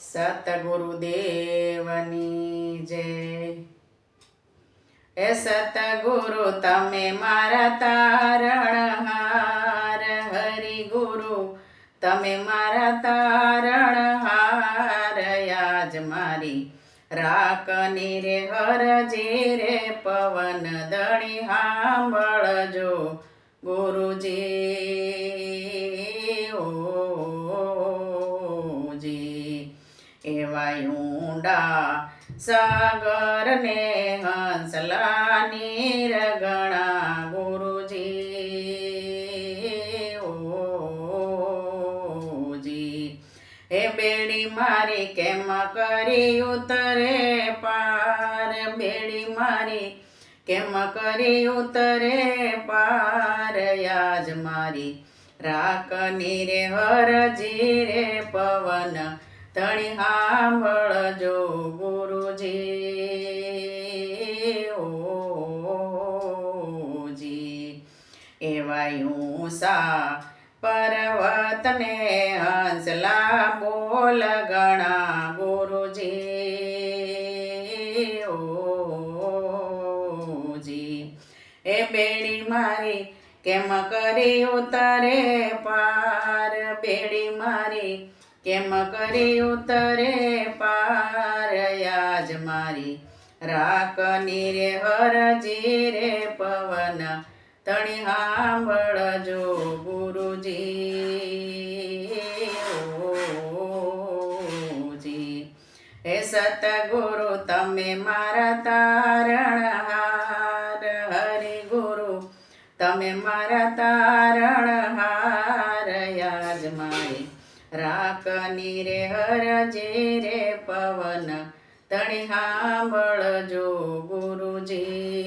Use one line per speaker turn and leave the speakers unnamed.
સતગુરુદેવની જય। એ સતગુરુ તમે મારા તારણહાર, હરિગુરુ તમે મારા તારણહાર। આજ મારી રાખની રે હરજી રે, પવન દણી સાંભળજો ગુરુજી ઓજી। એવા ઊંડા સાગર ને હંસલાની રગણા ગુરુજી ઓજી। એ બેડી મારી કેમ કરી ઉતરે પાર, બેડી મારી કેમ કરી ઉતરે પાર। આજ મારી રાખની રે હરજી રે, પવન ધણી સાંભળજો ગુરુજી ઓજી। એવા ઊંસા પર્વતને હંસલા બોલ ગણા ગુરુજી ઓજી। એ બેડી મારી કેમ કરી ઉતરે પાર, બેડી મારી કેમ કરી ઉતરે પાર। આજ મારી રાખની રે હરજી રે, પવન ધણી સાંભળજો ગુરુજી ઓજી। હે સતગુરુ તમે મારા તારણહાર, હરિગુરુ તમે મારા તારણહાર। આજ મારી રાખની રે હરજી રે, પવન ધણી સાંભળજો ગુરુજી।